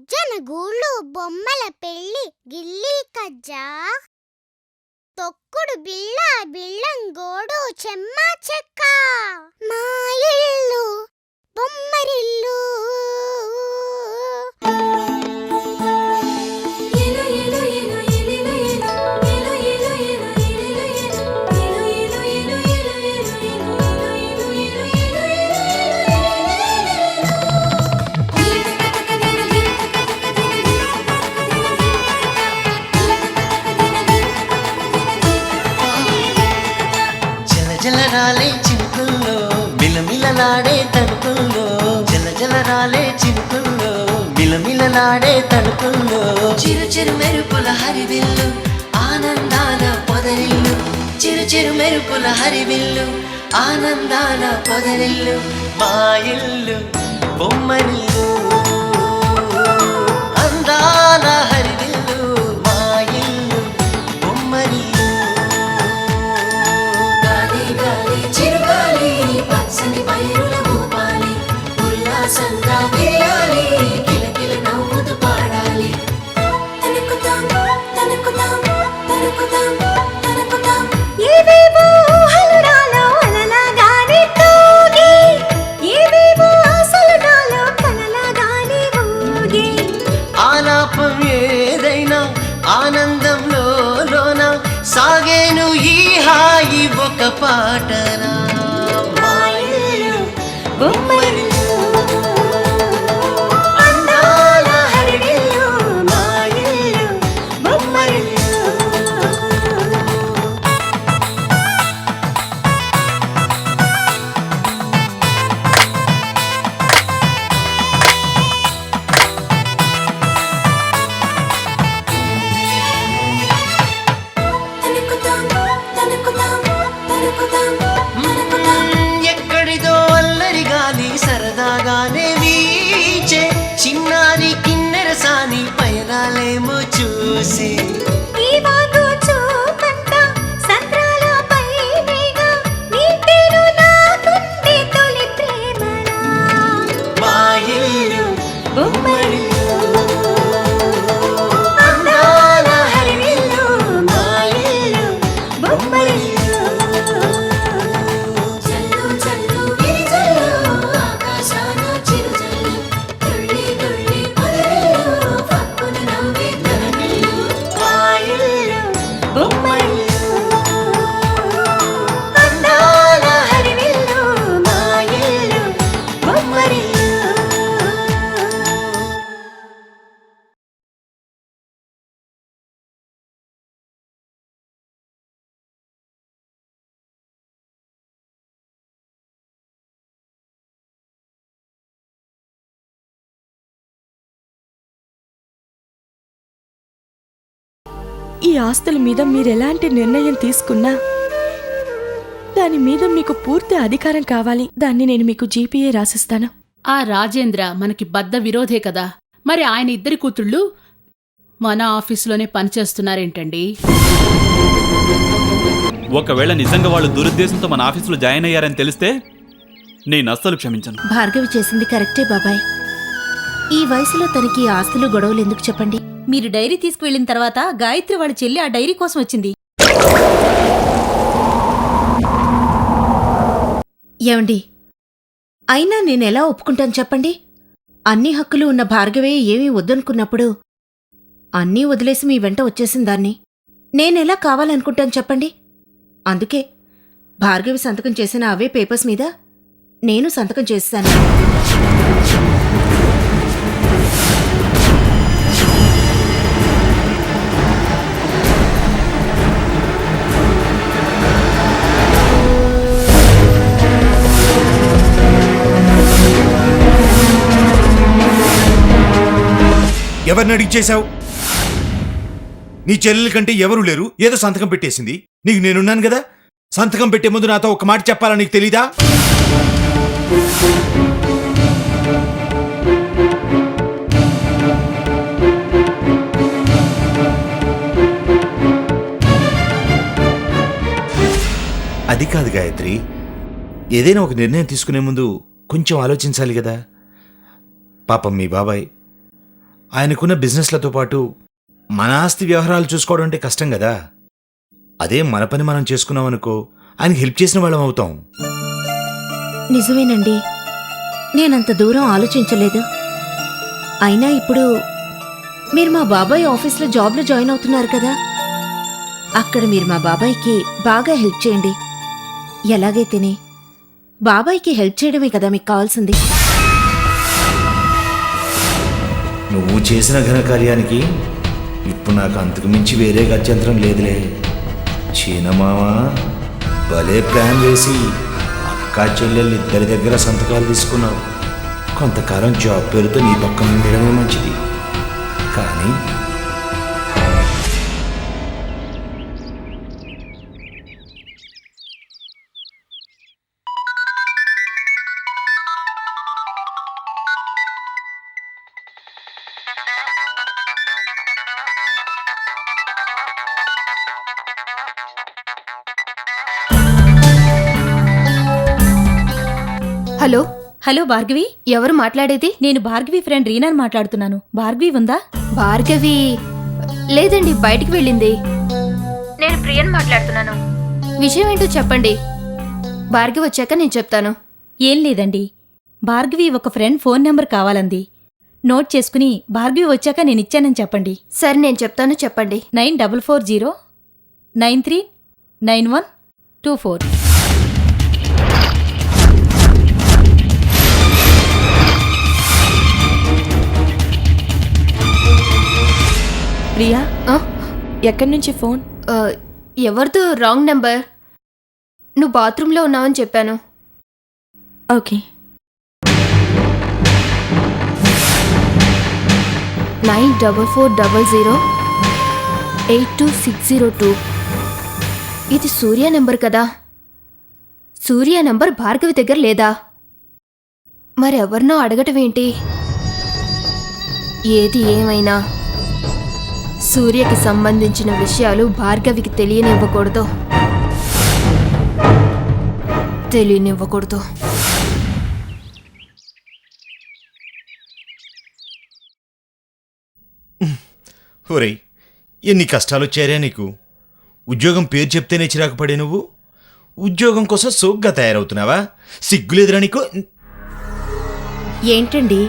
గుజ్జన గూళ్ళు బొమ్మల పెళ్ళి గిల్లీ కజ్జా తొక్కుడు బిళ్ళ బిళ్ళంగోడు చెమ్మ చెక్క మా ఇల్లు బొమ్మరిల్లు జలరాలే చినుకుల్లో మిలమిలలాడే తణుకుల్లో జలరాలే చినుకుల్లో మిలమిలలాడే తణుకుల్లో చిరు చిరు మెరుపుల హరివిల్లు ఆనందాల పొదరిల్లు చిరు చిరు మెరుపుల హరివిల్లు ఆనందాల పొదరిల్లు మా ఇల్లు బొమ్మరిల్లు అందాల హరివిల్లు మా ఇల్లు బొమ్మరిల్లు పచ్చని పైరుల భూపాలి ఉల్లాసంగా వేయాలి కిలకిల నవ్వుతూ పాడాలి తనుకుతాం తనుకుతాం తనుకుతాం తనుకుతాం ఏవేవో హలురాలో అలలాగానే తూగి ఏవేవో ఆశలు నాలో కలలాగానే ఊగి ఆలాపం ఏదైనా ఆనందంలో లోన సాగేను ఈ హాయి ఒక పాటనా బొమ్మరిల్లు అందాల హరివిల్లు మా ఇల్లు బొమ్మరిల్లు తనుకుతాం తనుకుతాం తనుకుతాం ఎక్కడిదో అల్లరి గాలి సరదాగానే వీచే చిన్నారి కిన్నెర సాని పయనాలేమో చూసి ఈ వాగు చూపంట సంద్రాలపై వేగా నీ పేరు నాకుంది తొలి ప్రేమనా మా ఇల్లు బొమ్మరిల్లు అందాల హరివిల్లు మా ఇల్లు బొమ్మరిల్లు జల్లు జల్లు గిరిజల్లు ఆకాశాన చిరుజల్లు తుళ్ళి తుళ్ళి పొదరిల్లు పక్కున నవ్వే ధరణిల్లు మా ఇల్లు బొమ్మరిల్లు అందాల హరివిల్లు మా ఇల్లు బొమ్మరిల్లు ఈ ఆస్తుల మీద మీరెలాంటి నిర్ణయం తీసుకున్నా దాని మీద మీకు పూర్తి అధికారం కావాలి. దాన్ని నేను మీకు జీపీఏ రాసిస్తాను. ఆ రాజేంద్ర మనకి బద్ద విరోధే కదా, మరి ఆయన ఇద్దరి కూతుళ్ళు మన ఆఫీసులోనే పనిచేస్తున్నారేంటండి? ఒకవేళ నిజంగా వాళ్ళు దురుద్దేశంతో మన ఆఫీసులో జాయిన్ అయ్యారని తెలిస్తే నేను అస్సలు క్షమించను. భార్గవి చేసింది కరెక్టే బాబాయ్. ఈ వయసులో తనకి ఆస్తులు గొడవలు ఎందుకు చెప్పండి? మీరు డైరీ తీసుకువెళ్ళిన తర్వాత గాయత్రి వాళ్ళ చెల్లి ఆ డైరీ కోసం వచ్చింది. ఏమండి, అయినా నేనెలా ఒప్పుకుంటాను చెప్పండి? అన్ని హక్కులు ఉన్న భార్గవే ఏమీ వద్దనుకున్నప్పుడు అన్నీ వదిలేసి మీ వెంట వచ్చేసిన దాన్ని నేనెలా కావాలనుకుంటాను చెప్పండి? అందుకే భార్గవి సంతకం చేసిన అవే పేపర్స్ మీద నేను సంతకం చేశాను. ఎవరిని అడిగి చేశావు? నీ చెల్లెల కంటే ఎవరూ లేరు, ఏదో సంతకం పెట్టేసింది. నీకు నేనున్నాను కదా, సంతకం పెట్టే ముందు నాతో ఒక మాట చెప్పాలా నీకు తెలీదా? అది కాదు గాయత్రి, ఏదైనా ఒక నిర్ణయం తీసుకునే ముందు కొంచెం ఆలోచించాలి కదా. పాపం మీ బాబాయ్ ఆయనకున్న బిజినెస్లతో పాటు మన ఆస్తి వ్యవహారాలు చూసుకోవడం అంటే కష్టం కదా. అదే మన పని మనం చేసుకున్నామనుకో ఆయనకి హెల్ప్ చేసిన వాళ్ళం అవుతాం. నిజమేనండి, నేనంత దూరం ఆలోచించలేదు. అయినా ఇప్పుడు మీరు మా బాబాయ్ ఆఫీస్లో జాబ్లో జాయిన్ అవుతున్నారు కదా, అక్కడ మీరు మా బాబాయ్కి బాగా హెల్ప్ చేయండి. ఎలాగైతేనే బాబాయ్కి హెల్ప్ చేయడమే కదా మీకు కావాల్సింది. నువ్వు చేసిన ఘనకార్యానికి ఇప్పుడు నాకు అంతకు మించి వేరే గత్యంతరం లేదులే. చీనమామ భలే ప్లాన్ వేసి అక్కా చెల్లెళ్ళు ఇద్దరి దగ్గర సంతకాలు తీసుకున్నావు. కొంతకాలం జాబ్ పేరుతో నీ పక్కన ఉండడమే మంచిది. కానీ హలో హలో భార్గవి, ఎవరు మాట్లాడేది? నేను భార్గవి ఫ్రెండ్ రీనాని మాట్లాడుతున్నాను. భార్గవి ఉందా? భార్గవి లేదండి, బయటికి వెళ్ళింది. నేను ప్రియన్ మాట్లాడుతున్నాను. విషయం ఏంటో చెప్పండి. భార్గవి వచ్చాక నేను చెప్తాను. ఏం లేదండి, భార్గవి ఒక ఫ్రెండ్ ఫోన్ నెంబర్ కావాలంది. నోట్ చేసుకుని భార్గవి వచ్చాక నేను ఇచ్చానని చెప్పండి. సరే నేను చెప్తాను, చెప్పండి. 9440939124. ప్రియా, ఆ? ఎక్కడి నుంచి ఫోన్? ఎవరిదో రాంగ్ నెంబర్. నువ్వు బాత్రూంలో ఉన్నావని చెప్పాను. ఓకే. 9440082602. ఇది సూర్య నెంబర్ కదా. సూర్య నెంబర్ భార్గవి దగ్గర లేదా? మరెవరినో అడగటం ఏంటి? ఏది ఏమైనా సూర్యకి సంబంధించిన విషయాలు భార్గవికి తెలియనివ్వకూడదు. ఒరేయ్, ఎన్ని కష్టాలు వచ్చారా నీకు? ఉద్యోగం పేరు చెప్తేనే చిరాకు పడే నువ్వు ఉద్యోగం కోసం సోగ్గా తయారవుతున్నావా? సిగ్గులేదురా నీకు? ఏంటండి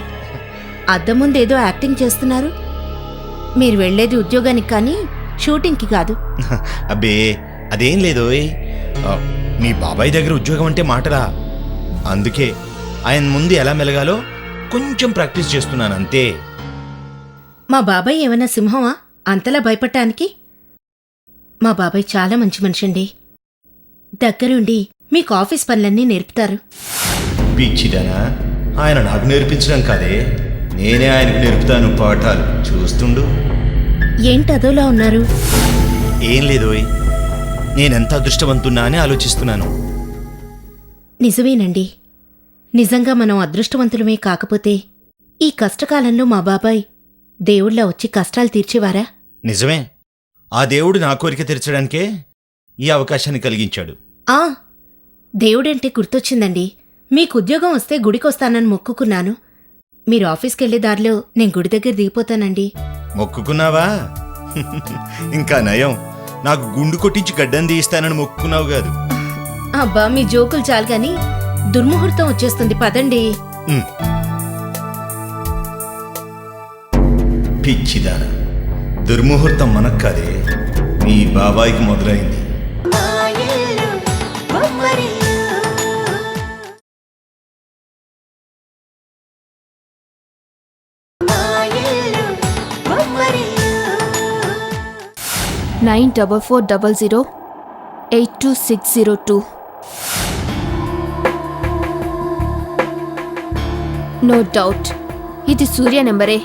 అద్దం ముందేదో యాక్టింగ్ చేస్తున్నారు? మీరు వెళ్లేది ఉద్యోగానికి కానీ షూటింగ్కి కాదు. అబ్బే అదేం లేదోయ్. మీ బాబాయ్ దగ్గర ఉద్యోగం అంటే మాటలా. అందుకే ఆయన ముందు ఎలా మెలగాలో కొంచెం ప్రాక్టీస్ చేస్తున్నాను అంతే. మా బాబాయ్ ఏమైనా సింహమా అంతలా భయపడటానికి? మా బాబాయ్ చాలా మంచి మనిషండి. దగ్గరుండి మీకు ఆఫీస్ పనులన్నీ నేర్పుతారు. పిచ్చిదానా, ఆయన నాకు నేర్పించడం కాదే, నేనే ఆయనకు నేర్పుతాను పాఠాలు. చూస్తుండు. ఏంటదోలా ఉన్నారు? ఏం లేదోయ్, నేనెంత అదృష్టవంతున్నా అని ఆలోచిస్తున్నాను. నిజమేనండి. నిజంగా మనం అదృష్టవంతులమే కాకపోతే ఈ కష్టకాలంలో మా బాబాయ్ దేవుళ్ళ వచ్చి కష్టాలు తీర్చేవారా? నిజమే. ఆ దేవుడు నా కోరిక తీర్చడానికే ఈ అవకాశాన్ని కలిగించాడు. ఆ దేవుడంటే గుర్తొచ్చిందండి. మీకు ఉద్యోగం వస్తే గుడికొస్తానని మొక్కుకున్నాను. మీరు ఆఫీస్కెళ్లే దారిలో నేను గుడి దగ్గర దిగిపోతానండి. మొక్కుకున్నావా? ఇంకా నయం, నాకు గుండు కొట్టించి గడ్డం తీయిస్తానని మొక్కుకున్నావు కాదు. అబ్బా మీ జోకులు చాలు గాని దుర్ముహూర్తం వచ్చేస్తుంది, పదండి. పిచ్చిదాన, దుర్ముహూర్తం మనకు కాదే, మీ బాబాయికి మొదలైంది. మా ఇల్లు బొమ్మరిల్లు. 9440082602. నో డౌట్ ఇది సూర్య నెంబరే.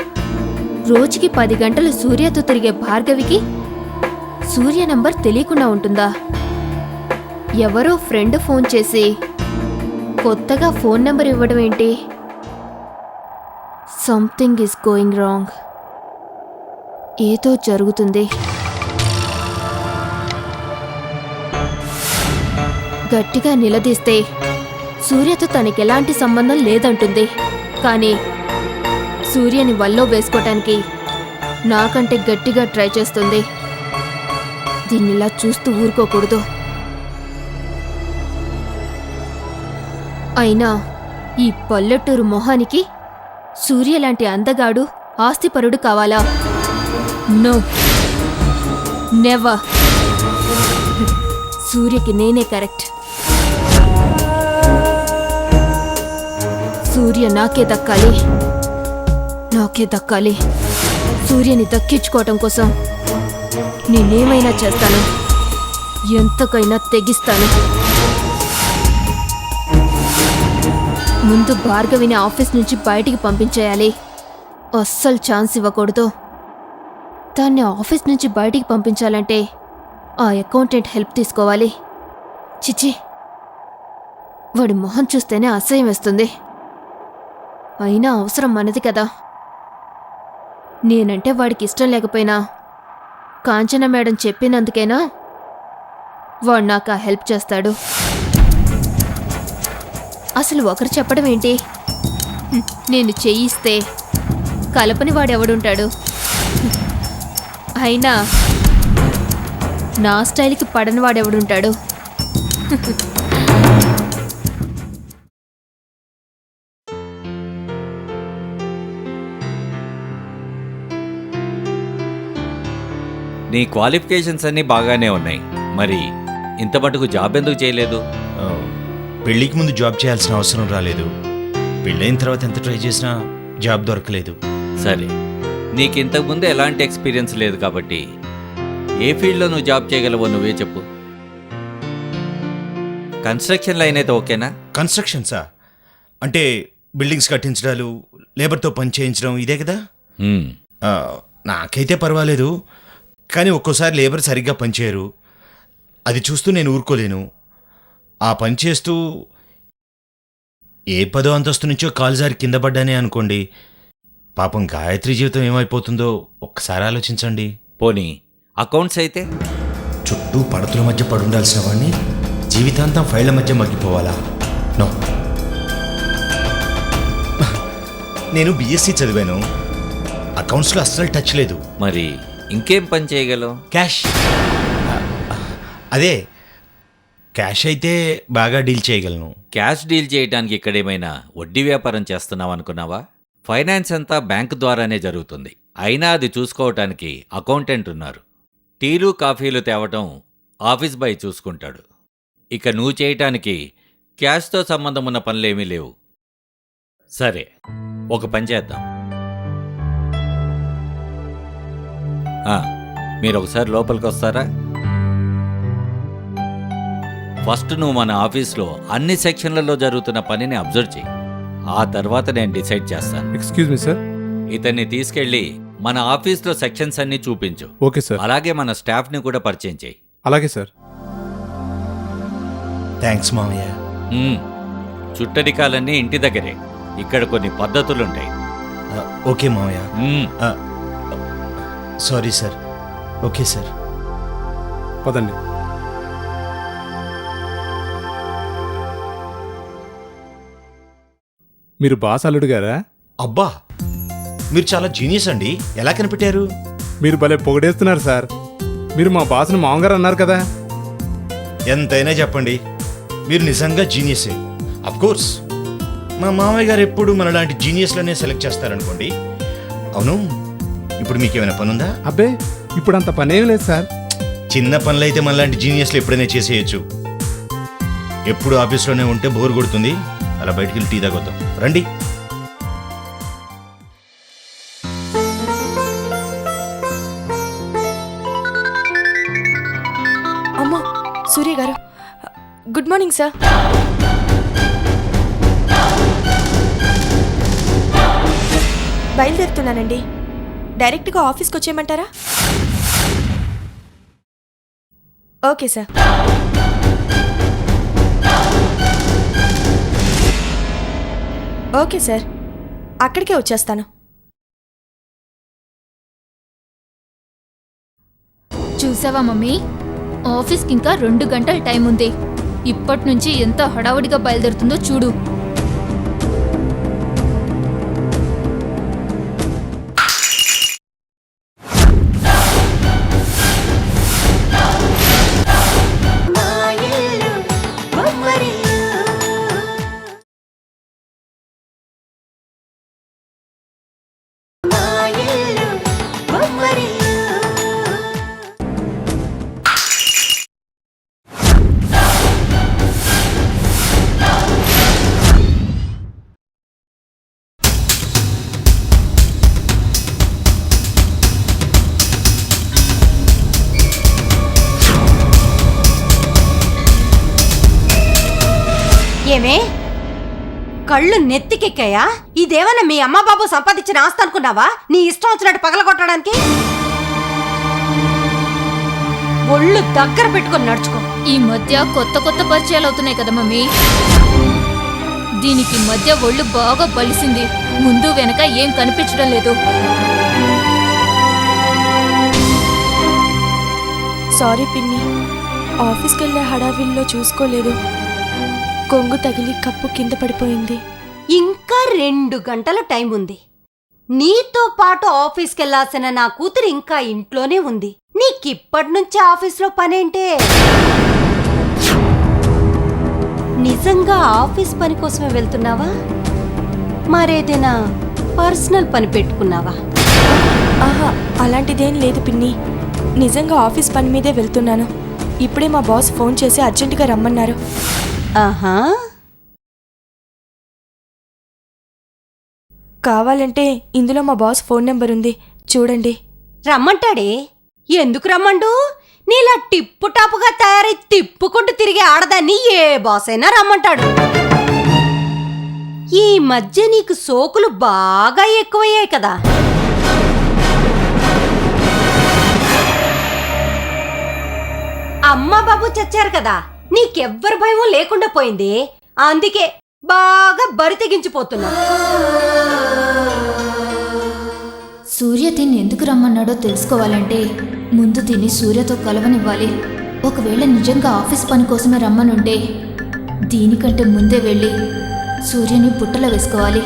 రోజుకి 10 గంటలు సూర్యతో తిరిగే భార్గవికి సూర్య నంబర్ తెలియకుండా ఉంటుందా? ఎవరో ఫ్రెండ్ ఫోన్ చేసి కొత్తగా ఫోన్ నెంబర్ ఇవ్వడం ఏంటి? Something is going wrong. ఏదో జరుగుతుంది. గట్టిగా నిలదీస్తే సూర్యతో తనకెలాంటి సంబంధం లేదంటుంది. కానీ సూర్యని వల్లో వేసుకోవటానికి నాకంటే గట్టిగా ట్రై చేస్తుంది. దీన్నిలా చూస్తూ ఊరుకోకూడదు. అయినా ఈ పల్లెటూరు మొహానికి సూర్య లాంటి అందగాడు ఆస్తిపరుడు కావాలా? No, never. సూర్యకి నేనే కరెక్ట్. సూర్య నాకే దక్కాలి, నాకే దక్కాలి. సూర్యని దక్కించుకోవటం కోసం నేనేమైనా చేస్తాను, ఎంతకైనా తెగిస్తాను. ముందు భార్గవిని ఆఫీస్ నుంచి బయటికి పంపించేయాలి. అస్సలు ఛాన్స్ ఇవ్వకూడదు. దాన్ని ఆఫీస్ నుంచి బయటికి పంపించాలంటే ఆ అకౌంటెంట్ హెల్ప్ తీసుకోవాలి. చిచి, వాడి మొహం చూస్తేనే అసహ్యం వేస్తుంది. అయినా అవసరం మనది కదా. నేనంటే వాడికి ఇష్టం లేకపోయినా కాంచన మేడం చెప్పినందుకైనా వాడు నాకు ఆ హెల్ప్ చేస్తాడు. అసలు ఒకరు చెప్పడం ఏంటి? నేను చేయిస్తే కలపని వాడెవడుంటాడు? అయినా నా స్టైల్కి పడని వాడెవడుంటాడు? నీ క్వాలిఫికేషన్స్ అన్నీ బాగానే ఉన్నాయి, మరి ఇంత మటుకు జాబ్ ఎందుకు చేయలేదు? పెళ్ళికి ముందు జాబ్ చేయాల్సిన అవసరం రాలేదు. పెళ్ళైన తర్వాత ఎంత ట్రై చేసినా జాబ్ దొరకలేదు. సరే, నీకు ఇంతకుముందు ఎలాంటి ఎక్స్పీరియన్స్ లేదు కాబట్టి ఏ ఫీల్డ్లో నువ్వు జాబ్ చేయగలవో నువ్వే చెప్పు. కన్స్ట్రక్షన్ లైన్ అయితే ఓకేనా? కన్స్ట్రక్షన్సా? అంటే బిల్డింగ్స్ కట్టించడాలు, లేబర్తో పని చేయించడం, ఇదే కదా? నాకైతే పర్వాలేదు, కానీ ఒక్కోసారి లేబర్ సరిగ్గా పనిచేయరు. అది చూస్తూ నేను ఊరుకోలేను. ఆ పని చేస్తూ ఏ 10వ అంతస్తు నుంచో కాలుజారి కింద పడ్డానే అనుకోండి, పాపం గాయత్రి జీవితం ఏమైపోతుందో ఒక్కసారి ఆలోచించండి. పోనీ అకౌంట్స్ అయితే? చుట్టూ పడతుల మధ్య పడుండాల్సిన వాడిని జీవితాంతం ఫైళ్ల మధ్య మగ్గిపోవాలా? నో. నేను బీఎస్సీ చదివాను, అకౌంట్స్లో అస్సలు టచ్ లేదు. మరి ఇంకేం పని చేయగలవు? క్యాష్. అదే క్యాష్ అయితే బాగా డీల్ చేయగలను. క్యాష్ డీల్ చేయడానికి ఇక్కడేమైనా వడ్డీ వ్యాపారం చేస్తున్నావు అనుకున్నావా? ఫైనాన్స్ అంతా బ్యాంకు ద్వారానే జరుగుతుంది. అయినా అది చూసుకోవటానికి అకౌంటెంట్ ఉన్నారు. టీలు కాఫీలు తేవటం ఆఫీస్ బాయ్ చూసుకుంటాడు. ఇక నువ్వు చేయటానికి క్యాష్తో సంబంధం ఉన్న పనులేమీ లేవు. సరే, ఒక పని చేద్దాం. మీరు ఒకసారి లోపలికి వస్తారా? ఫస్ట్ నువ్వు మన ఆఫీస్లో అన్ని సెక్షన్లలో జరుగుతున్న పనిని అబ్జర్వ్ చేయి. ఆ తర్వాత నేను డిసైడ్ చేస్తాను. Excuse me sir. ఇతన్ని తీసుకెళ్లి మన ఆఫీస్లో సెక్షన్స్ అన్ని చూపించు. Okay sir. అలాగే మన స్టాఫ్ని కూడా పరిచయం చేయి. అలాగే సార్. థ్యాంక్స్ మామయ్య. చుట్టరికాలన్నీ ఇంటి దగ్గరే. ఇక్కడ కొన్ని పద్ధతులుంటాయి. ఓకే మామయ్య. Sorry sir. Okay sir. పదండి. మీరు బాస్ అల్లుడు గారా? అబ్బా, మీరు చాలా జీనియస్ అండి. ఎలా కనిపెట్టారు? మీరు భలే పొగడేస్తున్నారు సార్. మీరు మా బాస్ను మామగారు అన్నారు కదా. ఎంతైనా చెప్పండి, మీరు నిజంగా జీనియసే. అఫ్కోర్స్ మా మామయ్య గారు ఎప్పుడు మనలాంటి జీనియస్లోనే సెలెక్ట్ చేస్తారనుకోండి. అవును, ఇప్పుడు మీకేమైనా పనుందా? అబ్బే, ఇప్పుడు అంత పనేం లేదు సార్. చిన్న పనులైతే మనలాంటి జీనియస్లు ఎప్పుడైనా చేసేయచ్చు. ఎప్పుడు ఆఫీస్లోనే ఉంటే బోర్ కొడుతుంది. అలా బయటికి వెళ్ళి టీ తాగొద్దాం రండి. అమ్మో, సూర్య గారు, గుడ్ మార్నింగ్ సార్. బయలుదేరుతున్నానండి. డైరెక్ట్గా ఆఫీస్కి వచ్చేయమంటారా? Okay sir. ఓకే సార్, అక్కడికే వచ్చేస్తాను. చూసావా మమ్మీ, ఆఫీస్కి ఇంకా 2 గంటల టైం ఉంది. ఇప్పటి నుంచి ఎంత హడావుడిగా బయలుదేరుతుందో చూడు. ఏమే కళ్ళు నెత్తికెక్కాయా? ఇదేమన్నా మీ అమ్మ బాబు సంపాదించిన ఆస్తి అనుకున్నావా నీ ఇష్టం వచ్చినట్టు పగలగొట్టడానికి? ఒళ్ళు దగ్గర పెట్టుకొని నడుచుకో. ఈ మధ్య కొత్త కొత్త పరిచయాలు అవుతున్నాయి కదా మమ్మీ. దీనికి మధ్య ఒళ్ళు బాగా బలిసింది. ముందు వెనక ఏం కనిపించడం లేదు. సారీ పిన్ని, ఆఫీస్కి వెళ్ళే హడావిల్లో చూసుకోలేదు. కొంగు తగిలి కప్పు కింద పడిపోయింది. ఇంకా 2 గంటల టైం ఉంది. నీతో పాటు ఆఫీస్కెళ్లాల్సిన నా కూతురు ఇంకా ఇంట్లోనే ఉంది. నీకిప్పటి నుంచి ఆఫీస్లో పనేంటే? నిజంగా ఆఫీస్ పని కోసమే వెళ్తున్నావా, మరేదైనా పర్సనల్ పని పెట్టుకున్నావా? ఆహా, అలాంటిదేం లేదు పిన్ని. నిజంగా ఆఫీస్ పని మీదే వెళ్తున్నాను. ఇప్పుడే మా బాస్ ఫోన్ చేసి అర్జెంటుగా రమ్మన్నారు. ఆహా, కావాలంటే ఇందులో మా బాస్ ఫోన్ నెంబర్ ఉంది, చూడండి. రమ్మంటాడే? ఎందుకు రమ్మండు? నీలా టిప్పు టాపుగా తయారై తిప్పుకుంటూ తిరిగే ఆడదాన్ని ఏ బాస్ అయినా రమ్మంటాడు. ఈ మధ్య నీకు సోకులు బాగా ఎక్కువయ్యాయి కదా. అమ్మ బాబు చచ్చారు కదా, నీకెవ్వరి భయం లేకుండా పోయింది. అందుకే బాగా బరి తెగించిపోతున్నా. సూర్య దీన్ని ఎందుకు రమ్మన్నాడో తెలుసుకోవాలంటే ముందు దీన్ని సూర్యతో కలవనివ్వాలి. ఒకవేళ నిజంగా ఆఫీస్ పని కోసమే రమ్మనుంటే దీనికంటే ముందే వెళ్ళి సూర్యని బుట్టలో వేసుకోవాలి.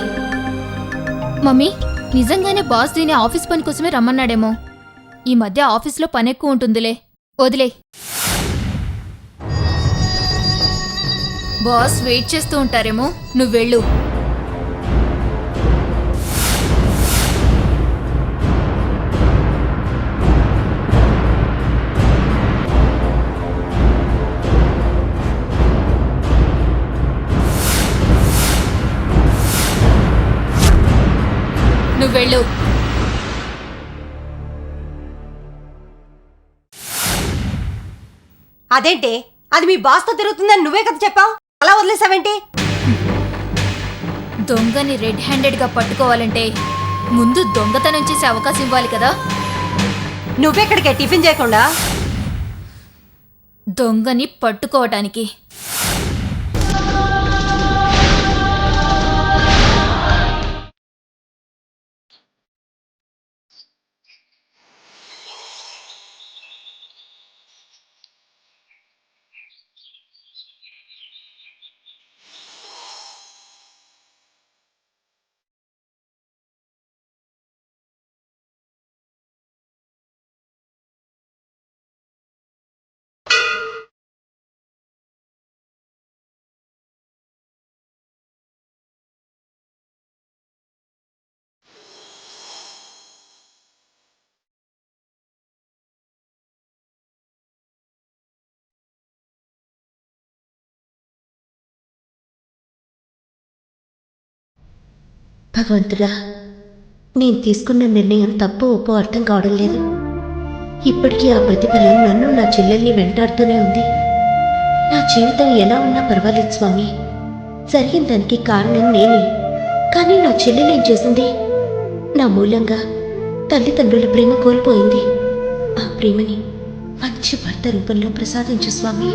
మమ్మీ, నిజంగానే బాస్ దీన్ని ఆఫీస్ పని కోసమే రమ్మన్నాడేమో. ఈ మధ్య ఆఫీస్లో పని ఎక్కువ ఉంటుందిలే, వదిలే. బాస్ వెయిట్ చేస్తూ ఉంటారేమో, నువ్వు వెళ్ళు. నువ్వు వెళ్ళు. అదేంటే, అది మీ బాస్తో తిరుగుతుందని నువ్వే కదా చెప్పావు, అలా వదిలేసావేంటి? దొంగని రెడ్ హ్యాండెడ్గా పట్టుకోవాలంటే ముందు దొంగతనం చేసే అవకాశం ఇవ్వాలి కదా. నువ్వెక్కడికే టిఫిన్ చేయకుండా? దొంగని పట్టుకోవటానికి. భగవంతుడా, నేను తీసుకున్న నిర్ణయం తప్పు ఒప్పో అర్థం కావడం లేదు. ఇప్పటికీ ఆ ప్రతిఫలం నన్ను నా చెల్లెల్ని వెంటాడుతూనే ఉంది. నా జీవితం ఎలా ఉన్నా పర్వాలేదు స్వామి, జరిగిన దానికి కారణం నేనే. కానీ నా చెల్లెలేం చేసింది? నా మూలంగా తల్లిదండ్రుల ప్రేమ కోల్పోయింది. ఆ ప్రేమని మంచి భర్త రూపంలో ప్రసాదించు స్వామి.